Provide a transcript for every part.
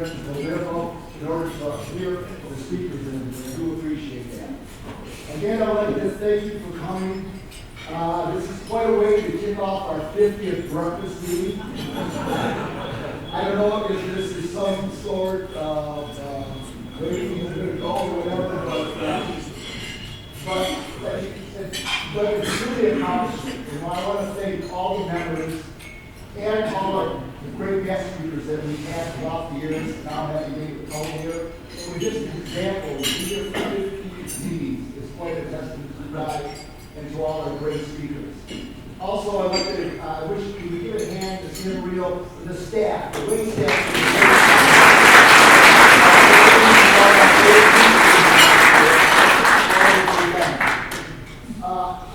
bit political in order to hear the speakers, and I do appreciate that. Again, I'd like to thank you for coming. This is quite a way to kick off our 50th breakfast meeting. I don't know if this is some sort of waiting to go or whatever, but it's really an accomplishment. And I want to thank all the members and all of the great guest speakers that we've had throughout the years, now having made it all here. And just an example, we here for 50 meetings is quite a testament to you guys and to all our great speakers. Also, I wish we could give a hand to NCRO, the staff, the wait staff.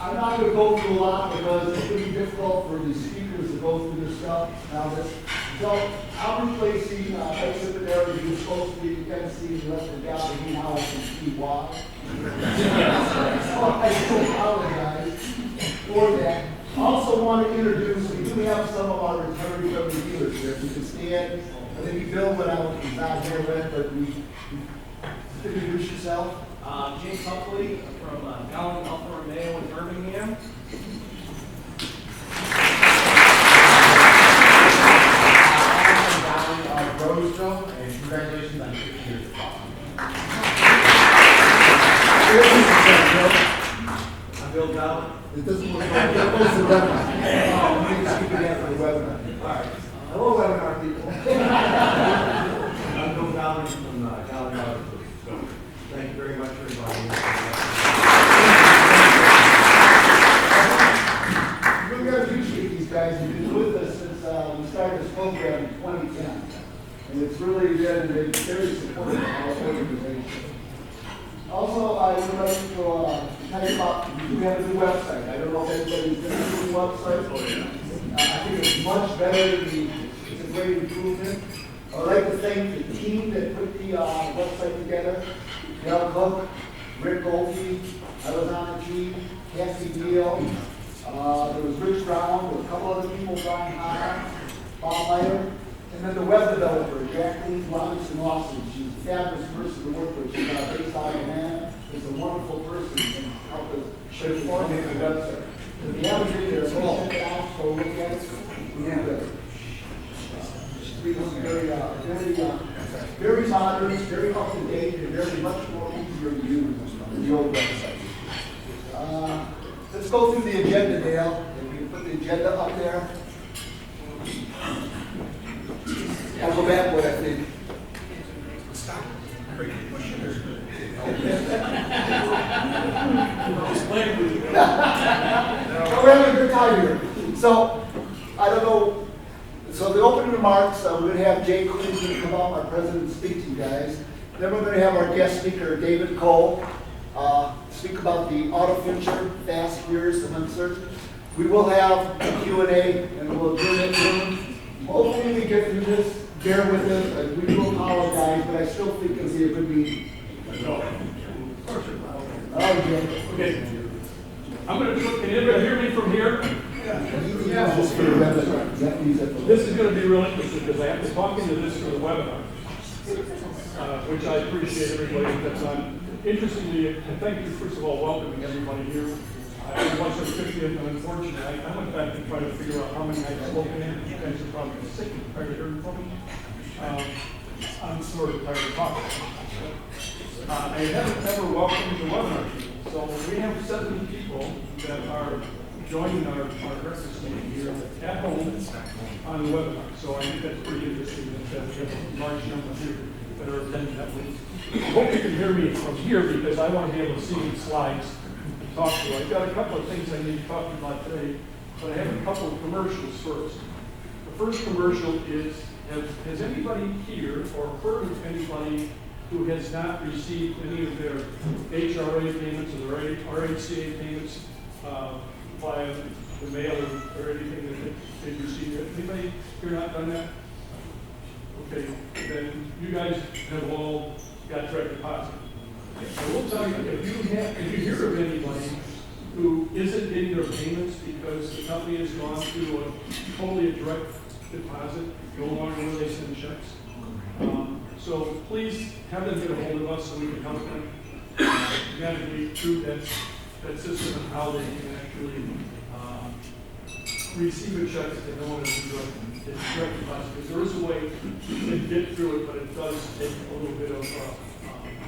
I'm not going to go through a lot because it's going to be difficult for the speakers to go through this stuff. So I'm replacing Mike Secretary, who's supposed to be, you can see the rest of the job, and now I can see why. So I do apologize for that. Also want to introduce, we do have some of our returning from the dealers here. If you can stand, I think Bill went out, he's not here with, but we introduce yourself. James Huffley from Gallon Alpha Romeo in Birmingham. Roseville, and congratulations on 50 years of talking. I'm Bill Gallon. It doesn't look like that was the webinar. We need to speak again for the webinar. All right. Hello, webinar people. I'm Bill Gallon from Gallon Alpha. So thank you very much for inviting me. We really appreciate these guys who've been with us since we started this program in 2010. And it's really been very supportive of our organization. Also, I would like to tell you about, we have a new website. I don't know if anybody's been to the new website. I think it's much better. It's a great improvement. I'd like to thank the team that put the website together. Dale Cook, Rick Goldie, I was on the team, Cassie Deal, there was Rich Brown, there were a couple other people, Brian Hara, Bob Meyer. And then the web developer, Jacqueline Robinson Lawson. She's a fabulous person to work with. She's based out of Atlanta. She's a wonderful person and help us formulate the website. If you haven't been there, go check it out, go look at it. We have it. It's very modern, very up to date, and very much more easier to use than the old website. Let's go through the agenda, Dale. If we can put the agenda up there. I'll go back what I think. Stop. Great question. We're having a good time here. So, I don't know. So the opening remarks, we're going to have Jay Queen's going to come out, our president, and speak to you guys. Then we're going to have our guest speaker, David Cole, speak about the auto future, fast, furious, and uncertain. We will have a Q&A, and we'll do it soon. Hopefully we get through this. Bear with us. We will apologize, but I still think it'll be a good meeting. Okay. I'm going to, can anybody hear me from here? Yeah. Just for the webinar. This is going to be real interesting because I have to talk into this for the webinar, which I appreciate everybody that's on. Interestingly, and thank you first of all welcoming everybody here. I watched the 50th, and unfortunately, I went back and tried to figure out how many I've spoken in. You guys are probably sick and tired of hearing from me. I'm sort of tired of talking. I haven't ever welcomed the webinar people. So we have 70 people that are joining our breakfast meeting here at home on the webinar. So I think that's pretty interesting that we have a large number here that are attending that week. I hope you can hear me from here because I want to be able to see the slides and talk to you. I've got a couple of things I need to talk to you about today, but I have a couple of commercials first. The first commercial is, has anybody here or heard of anybody who has not received any of their HRA payments or their RHCA payments via the mail or anything that they've received? Anybody here not done that? Okay, then you guys have all got direct deposit. I will tell you, if you hear of anybody who isn't getting their payments because the company has gone to totally a direct deposit, no longer will they send checks, So please have them get a hold of us so we can help them navigate through that system and how they can actually receive a check that they don't want to be direct deposit. Because there is a way to get through it, but it does take a little bit of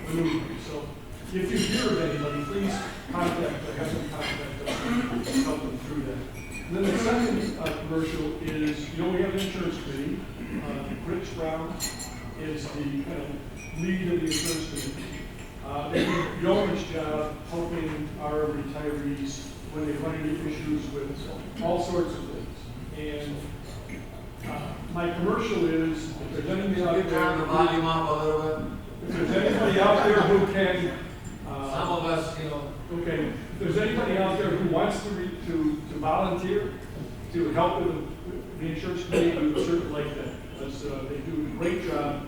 maneuvering. So if you hear of anybody, please contact us, have them contact us, and help them through that. And then the second commercial is, we have an insurance committee. Rich Brown is the kind of lead of the insurance committee. They do a yeoman's job helping our retirees when they run into issues with all sorts of things. And my commercial is, if there's anybody out Turn the volume up a little bit. if there's anybody out there who can, Some of us, okay, if there's anybody out there who wants to volunteer to help with the insurance committee, we would certainly like that. Because they do a great job.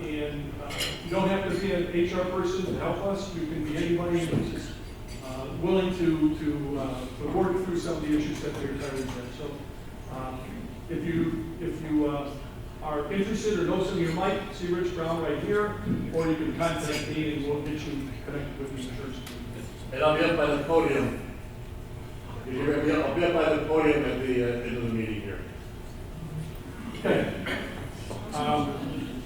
And you don't have to be an HR person to help us. You can be anybody who's just willing to work through some of the issues that the retirees have. So if you are interested or know somebody, you might see Rich Brown right here, or you can contact me and we'll get you connected with the insurance committee. And I'll be up by the podium. I'll be up by the podium at the end of the meeting here. Okay.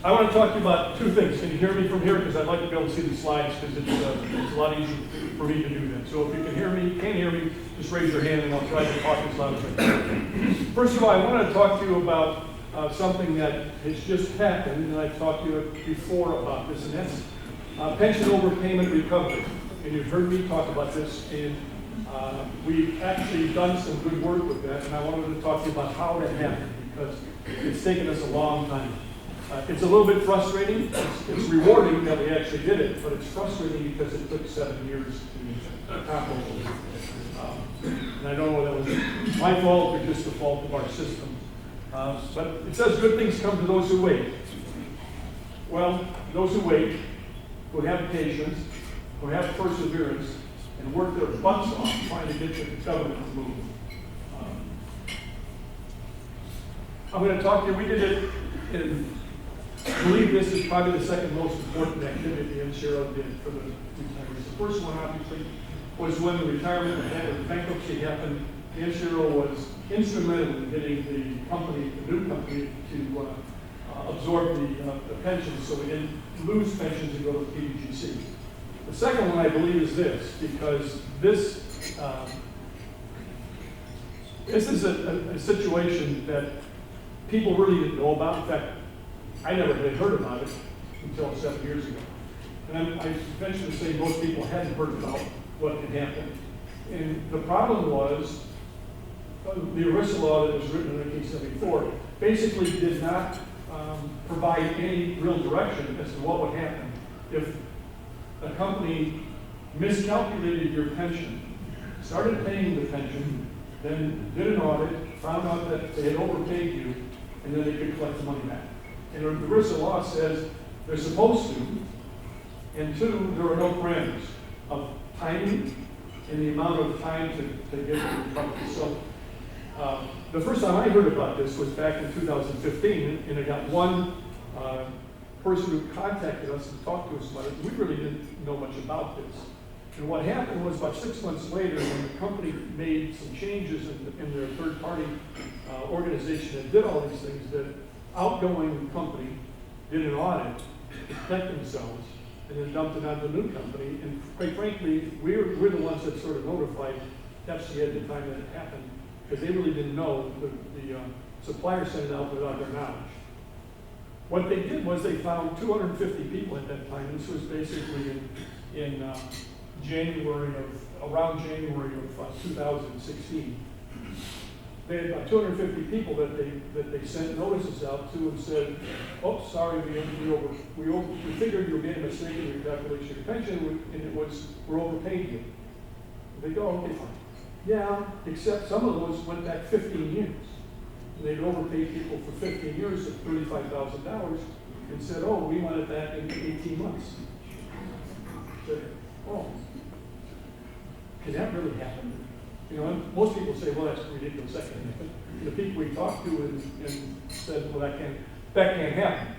I want to talk to you about two things. Can you hear me from here? Because I'd like to be able to see the slides because it's a lot easier for me to do that. So if you can hear me, just raise your hand and I'll try to talk as loud as I can. First of all, I want to talk to you about something that has just happened, and I've talked to you before about this, and that's pension overpayment recovery. And you've heard me talk about this, and we've actually done some good work with that, and I wanted to talk to you about how that happened because it's taken us a long time. It's a little bit frustrating. It's rewarding that we actually did it, but it's frustrating because it took 7 years to accomplish. And I don't know whether that was my fault or just the fault of our system. But it says good things come to those who wait. Well, those who wait, who have patience, who have perseverance, and work their butts off trying to get the government to move. I'm going to talk to you. We did it in. I believe this is probably the second most important activity the NCRO did for the retirees. The first one, obviously, was when the retirement and the bankruptcy happened. The NCRO was instrumental in getting the company, the new company, to absorb the pensions so we didn't lose pensions and go to PBGC. The second one, I believe, is this, because this is a situation that people really didn't know about. In fact, I never had heard about it until 7 years ago. And I venture to say most people hadn't heard about what had happened. And the problem was the ERISA law that was written in 1974 basically did not provide any real direction as to what would happen if a company miscalculated your pension, started paying the pension, then did an audit, found out that they had overpaid you, and then they could collect the money back. And the ERISA law says they're supposed to, and two, there are no parameters of timing and the amount of time to get the recovery. So the first time I heard about this was back in 2015, and I got one person who contacted us and talked to us about it. We really didn't know much about this. And what happened was about 6 months later, when the company made some changes in their third-party organization that did all these things, the outgoing company did an audit to protect themselves and then dumped it on the new company. And quite frankly, we're the ones that sort of notified FCA at the time that it happened because they really didn't know. The supplier sent it out without their knowledge. What they did was they found 250 people at that time. This was basically in around January of 2016. They had about 250 people that they sent notices out to and said, "Oh, sorry, we figured you were making a mistake in your calculation of your pension, and it was we're overpaying you." They go, "Okay, fine." Yeah, except some of those went back 15 years. And they'd overpaid people for 15 years at $35,000 and said, "Oh, we want it back in 18 months." Said, "Oh, can that really happen?" And most people say, "Well, that's ridiculous. That can't happen." The people we talked to and said, "Well, that can't happen."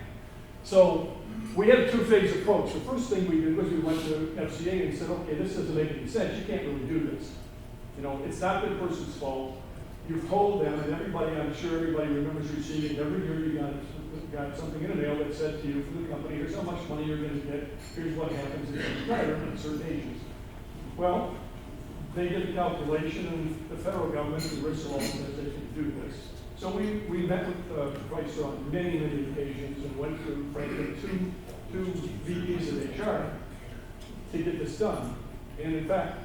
So we had a two-phase approach. The first thing we did was we went to FCA and said, okay, this doesn't make any sense. You can't really do this. You know, it's not the person's fault. You've told them, and everybody, I'm sure everybody remembers receiving every year you got something in the mail that said to you from the company, here's how much money you're going to get, here's what happens if you retire at certain ages. Well, they did the calculation, and the federal government and the risk law says they can do this. So we met with Chrysler on many occasions and went through, frankly, two VPs of HR to get this done. And in fact,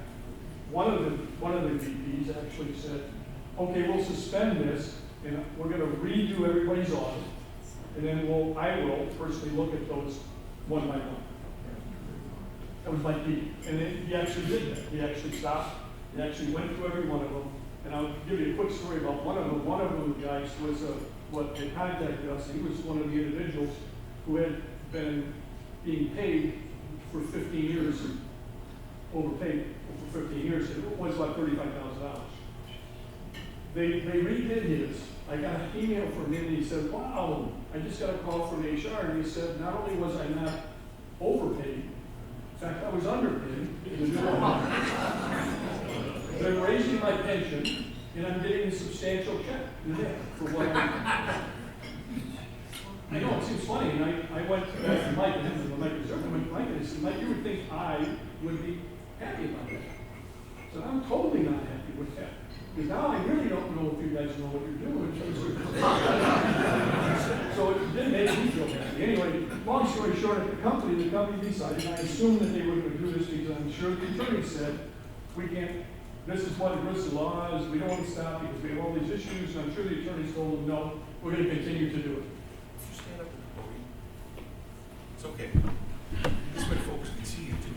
one of the VPs actually said, okay, we'll suspend this, and we're going to redo everybody's audit, and then I will personally look at those one by one. That was my key. And then he actually did that. He actually stopped. He actually went through every one of them. And I'll give you a quick story about one of them. One of them guys was what had contacted us. He was one of the individuals who had been being paid for 15 years, overpaid for 15 years. It was about $35,000. They redid his. I got an email from him, and he said, wow, I just got a call from HR, and he said, not only was I not overpaid, in fact, I was underpaid. They're raising my pension, and I'm getting a substantial check for what I know, it seems funny, and I went to Mike, and Mike was there, I went to Mike, and I said, Mike, you would think I would be happy about that. So I'm totally not happy with that. Because now I really don't know if you guys know what you're doing. So it didn't make me feel happy. Anyway, long story short, at the company decided, and I assumed that they were going to do this because I'm sure the attorney said, we can't, this is what the law is, we don't want to stop because we have all these issues, and I'm sure the attorneys told them, no, we're going to continue to do it. Just stand up at the podium. It's okay. This way folks can see you too.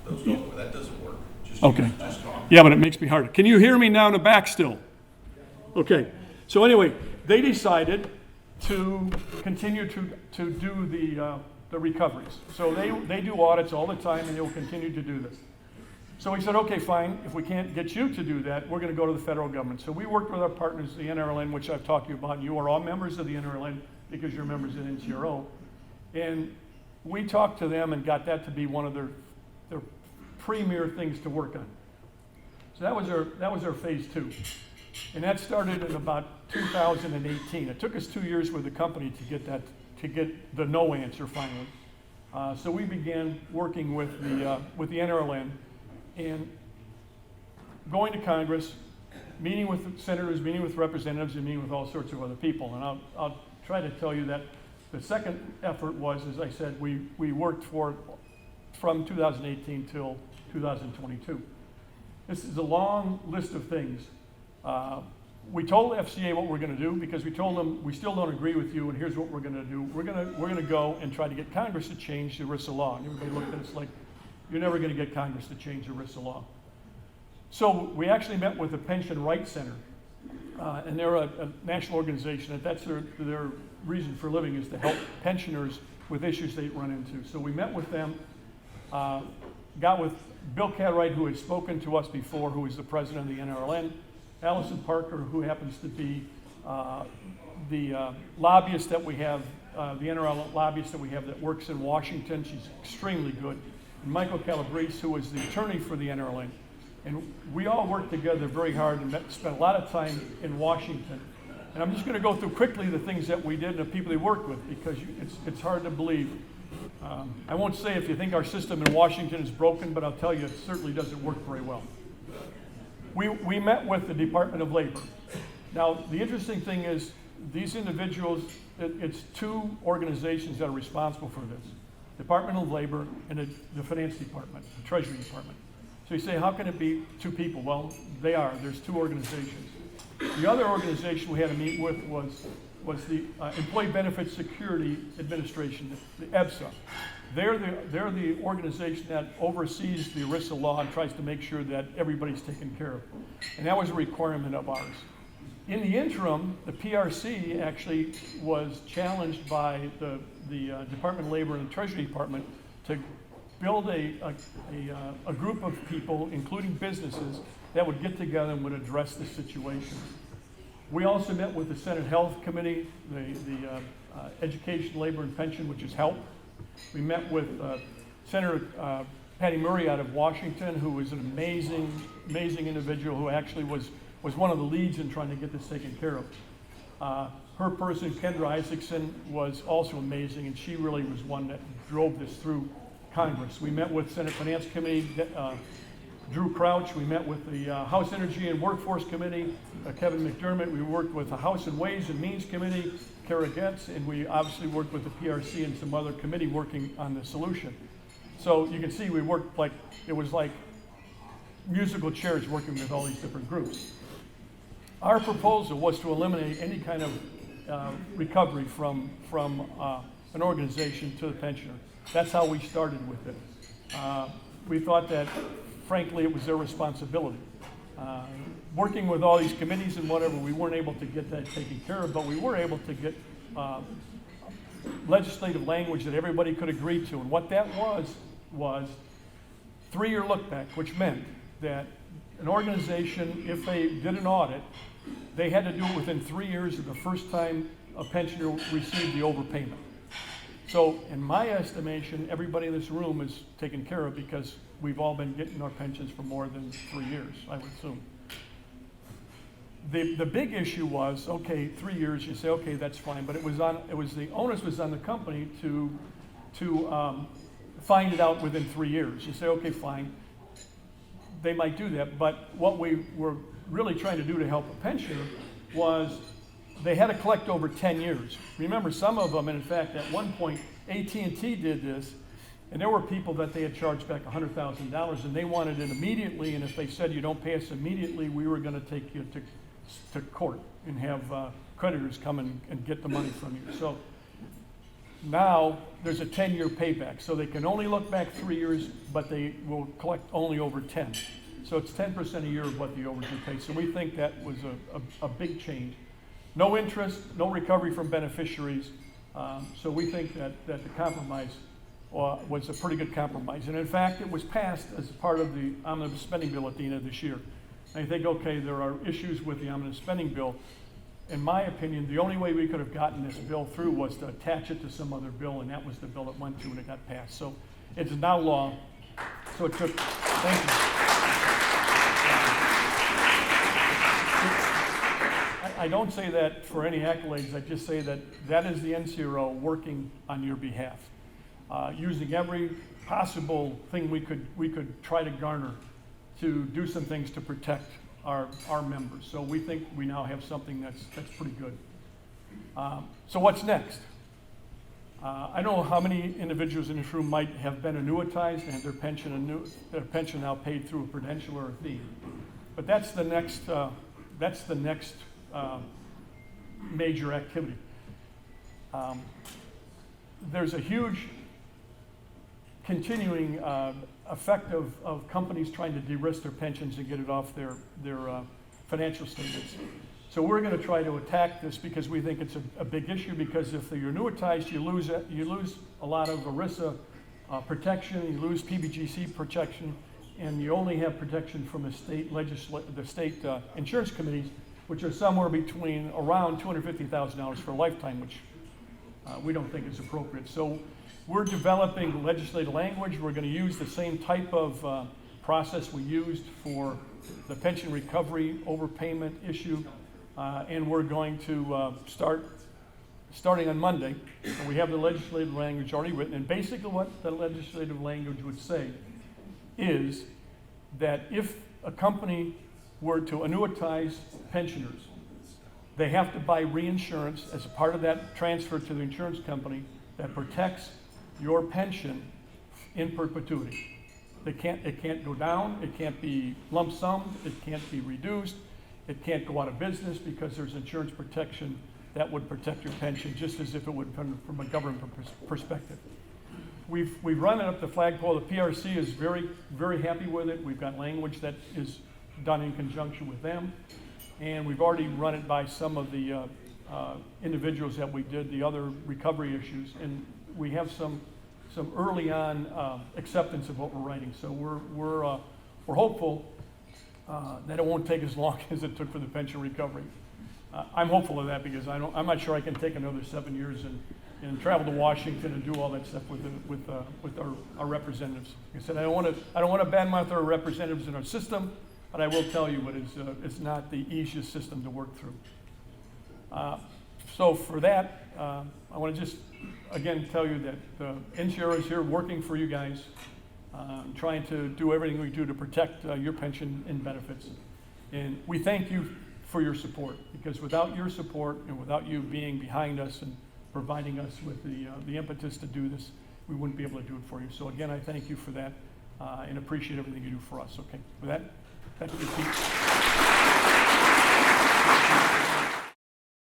Those don't, that doesn't work. Just Okay. Just talk. Yeah, but it makes me harder. Can you hear me now in the back still? Okay. So anyway, they decided to continue to do the recoveries. So they do audits all the time, and they'll continue to do this. So we said, okay, fine. If we can't get you to do that, we're going to go to the federal government. So we worked with our partners, the NRLN, which I've talked to you about. You are all members of the NRLN because you're members of the NCRO. And we talked to them and got that to be one of their premier things to work on. So that was our phase two. And that started in about 2018. It took us 2 years with the company to get the no answer finally. So we began working with the NRLN and going to Congress, meeting with senators, meeting with representatives, and meeting with all sorts of other people. And I'll try to tell you that the second effort was, as I said, we worked from 2018 till 2022. This is a long list of things. We told FCA what we're going to do because we told them we still don't agree with you, and here's what we're going to do. We're going to go and try to get Congress to change the ERISA law. And everybody looked at us like, you're never going to get Congress to change the ERISA law. So we actually met with the Pension Rights Center, and they're a national organization, and that's their reason for living is to help pensioners with issues they run into. So we met with them, got with Bill Cartwright, who had spoken to us before, who is the president of the NRLN, Allison Parker, who happens to be the lobbyist that we have, the NRL lobbyist that we have that works in Washington. She's extremely good. And Michael Calabrese, who is the attorney for the NRLN. And we all worked together very hard and spent a lot of time in Washington. And I'm just going to go through quickly the things that we did and the people we worked with because it's hard to believe. I won't say if you think our system in Washington is broken, but I'll tell you it certainly doesn't work very well. We met with the Department of Labor. Now, the interesting thing is these individuals, it's two organizations that are responsible for this. Department of Labor and the Finance Department, the Treasury Department. So you say, how can it be two people? Well, they are. There's two organizations. The other organization we had to meet with was the Employee Benefits Security Administration, the EBSA. They're the organization that oversees the ERISA law and tries to make sure that everybody's taken care of. And that was a requirement of ours. In the interim, the PRC actually was challenged by the Department of Labor and the Treasury Department to build a group of people, including businesses, that would get together and would address the situation. We also met with the Senate Health Committee, the Education, Labor, and Pension, which is HELP. We met with Senator Patty Murray out of Washington, who was an amazing individual who actually was one of the leads in trying to get this taken care of. Her person, Kendra Isaacson, was also amazing, and she really was one that drove this through Congress. We met with Senate Finance Committee, Drew Crouch. We met with the House Energy and Workforce Committee, Kevin McDermott. We worked with the House and Ways and Means Committee, Kara Getz, and we obviously worked with the PRC and some other committee working on the solution. So you can see we worked like, it was like musical chairs working with all these different groups. Our proposal was to eliminate any kind of recovery from an organization to the pensioner. That's how we started with it. We thought that, frankly, it was their responsibility. Working with all these committees and whatever, we weren't able to get that taken care of, but we were able to get legislative language that everybody could agree to. And what that was 3-year look back, which meant that an organization, if they did an audit, they had to do it within 3 years of the first time a pensioner received the overpayment. So in my estimation, everybody in this room is taken care of because we've all been getting our pensions for more than 3 years, I would assume. The big issue was, okay, 3 years, you say, okay, that's fine, but the onus was on the company to find it out within 3 years. You say, okay, fine, they might do that, but what we were really trying to do to help a pensioner was they had to collect over 10 years. Remember, some of them, and in fact, at one point, AT&T did this, and there were people that they had charged back $100,000, and they wanted it immediately, and if they said you don't pay us immediately, we were going to take you to court and have creditors come and get the money from you. So now there's a 10-year payback, so they can only look back 3 years, but they will collect only over 10. So it's 10% a year of what the overdue pays. So we think that was a big change. No interest, no recovery from beneficiaries. So we think that the compromise was a pretty good compromise. And in fact, it was passed as part of the omnibus spending bill at the end of this year. And I think, okay, there are issues with the omnibus spending bill. In my opinion, the only way we could have gotten this bill through was to attach it to some other bill, and that was the bill it went to, and it got passed. So it's now law. So it took, thank you. I don't say that for any accolades. I just say that is the NCRO working on your behalf, using every possible thing we could try to garner to do some things to protect our members. So we think we now have something that's pretty good. So what's next? I don't know how many individuals in this room might have been annuitized and their pension now paid through a Prudential or a fee. But that's the next major activity. There's a huge continuing effect of companies trying to de-risk their pensions and get it off their financial statements. So we're going to try to attack this because we think it's a big issue, because if you're annuitized, you lose a lot of ERISA protection, you lose PBGC protection, and you only have protection from the state insurance committees, which are somewhere between around $250,000 for a lifetime, which we don't think is appropriate. So we're developing legislative language. We're going to use the same type of process we used for the pension recovery overpayment issue, and we're going to starting on Monday. And we have the legislative language already written, and basically what the legislative language would say is that if a company were to annuitize pensioners, they have to buy reinsurance as a part of that transfer to the insurance company that protects your pension in perpetuity. It can't go down, it can't be lump summed, it can't be reduced, it can't go out of business, because there's insurance protection that would protect your pension just as if it would from a government perspective. We've run it up the flagpole. The PRC is very, very happy with it. We've got language that is done in conjunction with them, and we've already run it by some of the individuals that we did the other recovery issues, and we have some early on acceptance of what we're writing. So we're hopeful that it won't take as long as it took for the pension recovery. I'm hopeful of that because I'm not sure I can take another 7 years and travel to Washington and do all that stuff with our representatives. Like I said, I don't want to badmouth our representatives in our system, but I will tell you it's not the easiest system to work through. So for that, I want to just again tell you that NCRO is here working for you guys, trying to do everything we do to protect your pension and benefits. And we thank you for your support, because without your support and without you being behind us and providing us with the impetus to do this, we wouldn't be able to do it for you. So again, I thank you for that and appreciate everything you do for us. Okay, with that, thank you, Pete.